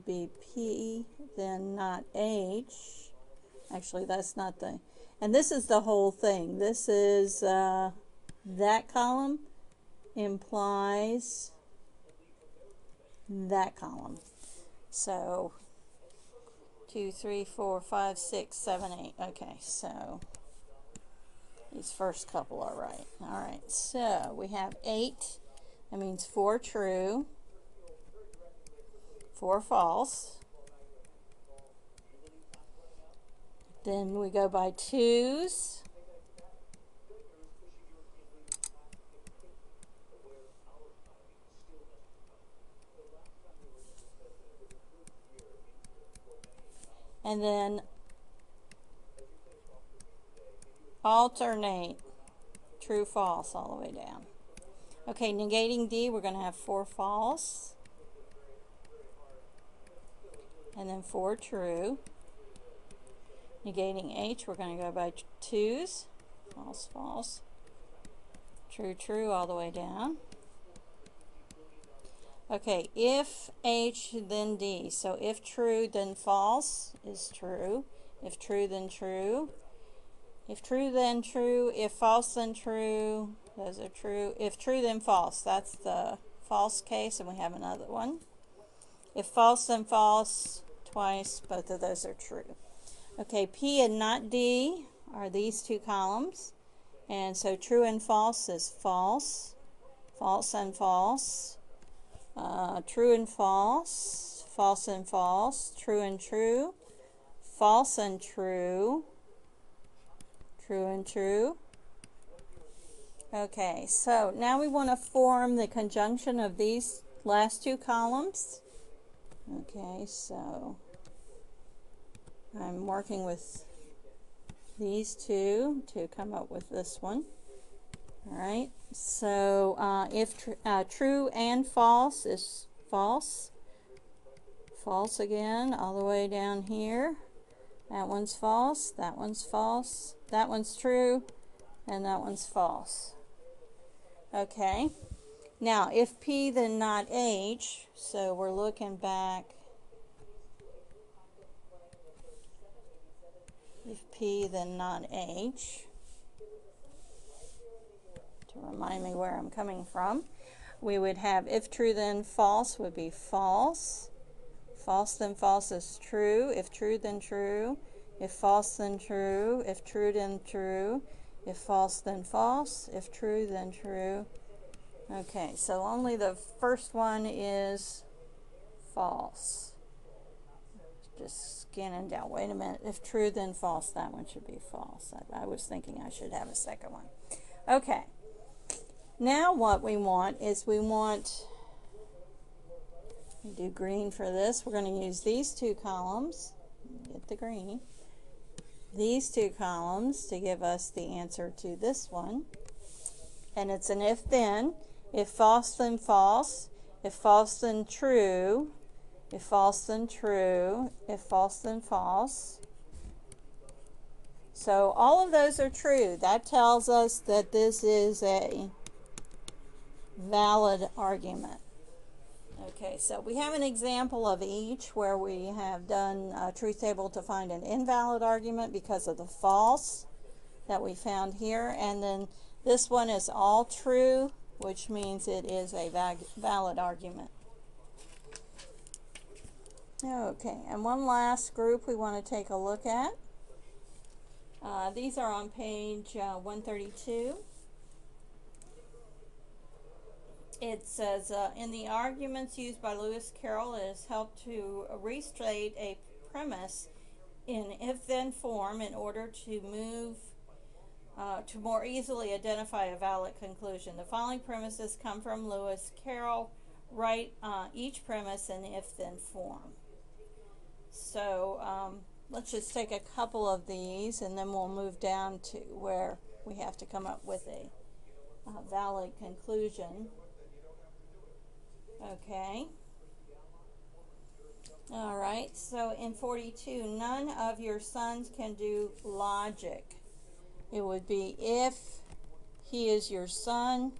be P, then not H. Actually, that's not the, and this is the whole thing. This is that column implies that column. So 2, 3, 4, 5, 6, 7, 8. Okay, so these first couple are right. All right, so we have 8. That means 4 true, 4 false. Then we go by 2's. And then alternate true, false all the way down. Okay, negating D, we're going to have 4 false. And then 4 true. Negating H, we're going to go by 2's. False, false. True, true all the way down. Okay, if H, then D. So if true, then false is true. If true, then true. If true, then true. If false, then true. Those are true. If true, then false. That's the false case, and we have another one. If false, then false twice. Both of those are true. Okay, P and not D are these two columns. And so true and false is false. False and false. True and false, false and false, true and true, false and true, true and true. Okay, so now we want to form the conjunction of these last two columns. Okay, so I'm working with these two to come up with this one. All right, so if true and false is false, false again all the way down here. That one's false, that one's false, that one's true, and that one's false. Okay, now if P then not H, so we're looking back. If P then not H, to remind me where I'm coming from, we would have if true then false would be false. False then false is true. If true then true. If false then true. If true then true. If false then false. If true then true. Okay, so only the first one is false. Just scanning down. Wait a minute. If true then false, that one should be false. I was thinking I should have a second one. Okay. Now what we want is we do green for this. We're going to use these two columns. Get the green. These two columns to give us the answer to this one. And it's an if-then. If false, then false. If false, then true. If false, then true. If false, then false. So all of those are true. That tells us that this is a valid argument. Okay, so we have an example of each where we have done a truth table to find an invalid argument because of the false that we found here, and then this one is all true, which means it is a valid argument. Okay, and one last group we want to take a look at. These are on page 132. It says, in the arguments used by Lewis Carroll, it has helped to restate a premise in if-then form in order to move to more easily identify a valid conclusion. The following premises come from Lewis Carroll. Write each premise in if-then form. So let's just take a couple of these and then we'll move down to where we have to come up with a valid conclusion. Okay. All right, so in 42, none of your sons can do logic. It would be if he is your son,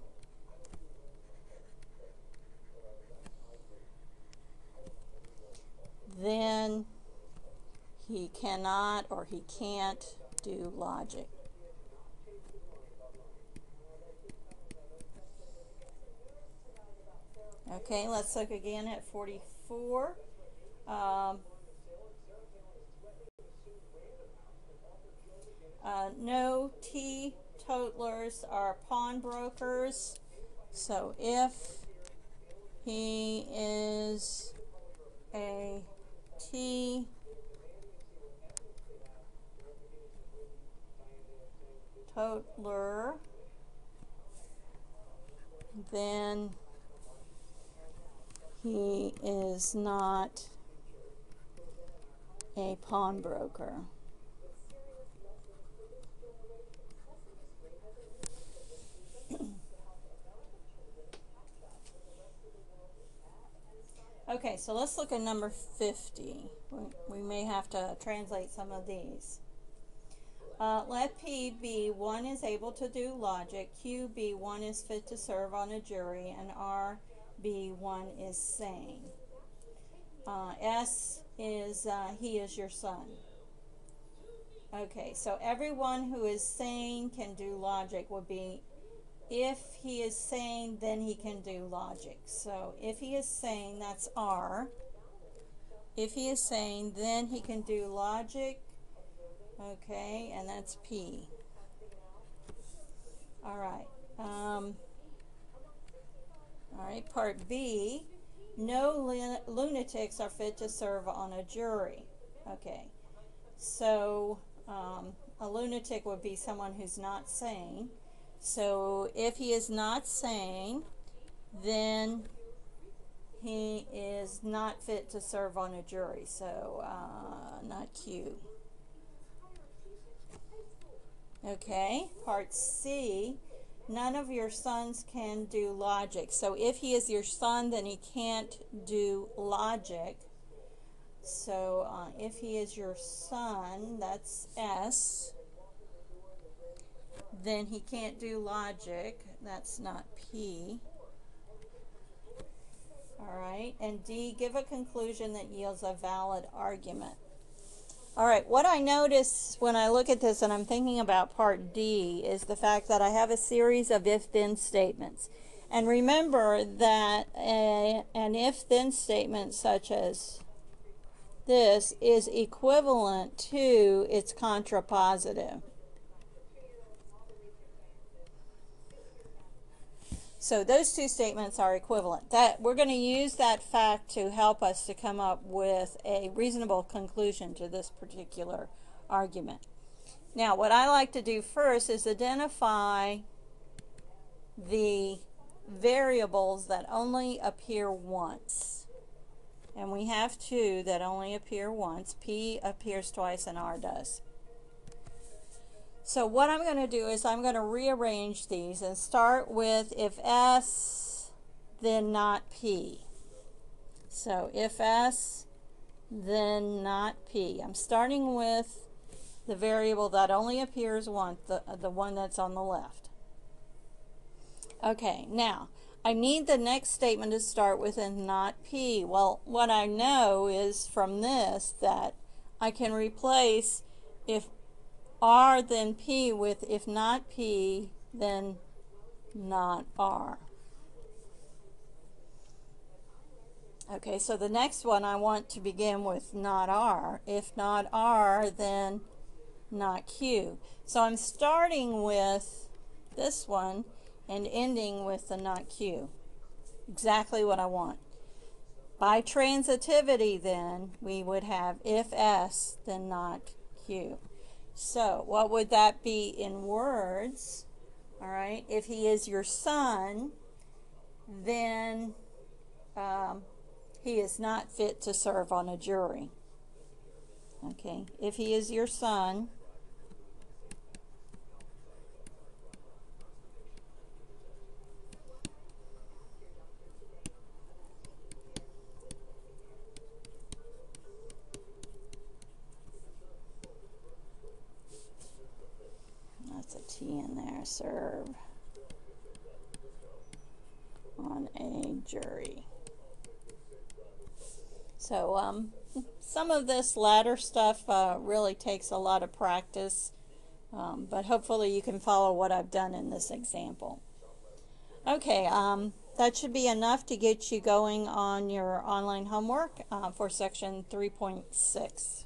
he cannot or he can't do logic. Okay, let's look again at 44. No teetotalers are pawnbrokers. So if he is a teetotaler, then he is not a pawnbroker. Okay, so let's look at number 50. We may have to translate some of these. Let P be one is able to do logic, Q be one is fit to serve on a jury, and R be one is sane. S is he is your son. Okay, so everyone who is sane can do logic would be, if he is sane, then he can do logic. So if he is sane, that's R. If he is sane, then he can do logic. Okay, and that's P. All right. All right, part B. No lunatics are fit to serve on a jury. Okay, so a lunatic would be someone who's not sane. So if he is not sane, then he is not fit to serve on a jury. So not Q. Okay, part C. None of your sons can do logic. So if he is your son, then he can't do logic. So if he is your son, that's S. Then he can't do logic. That's not P. All right, and D, give a conclusion that yields a valid argument. All right, what I notice when I look at this and I'm thinking about part D is the fact that I have a series of if-then statements. And remember that an if-then statement such as this is equivalent to its contrapositive. So those two statements are equivalent. That we're going to use that fact to help us to come up with a reasonable conclusion to this particular argument. Now, what I like to do first is identify the variables that only appear once. And we have two that only appear once. P appears twice and R does. So what I'm going to do is I'm going to rearrange these and start with if S, then not P. So if S, then not P. I'm starting with the variable that only appears once, the one that's on the left. Okay, now I need the next statement to start with and not P. Well, what I know is from this that I can replace if R then P with if not P, then not R. Okay, so the next one I want to begin with not R. If not R, then not Q. So I'm starting with this one and ending with the not Q. Exactly what I want. By transitivity, then, we would have if S, then not Q. So what would that be in words? All right, if he is your son, then he is not fit to serve on a jury. Okay, if he is your son, that's a T in there, serve on a jury. So some of this latter stuff really takes a lot of practice, but hopefully you can follow what I've done in this example. Okay, that should be enough to get you going on your online homework for section 3.6.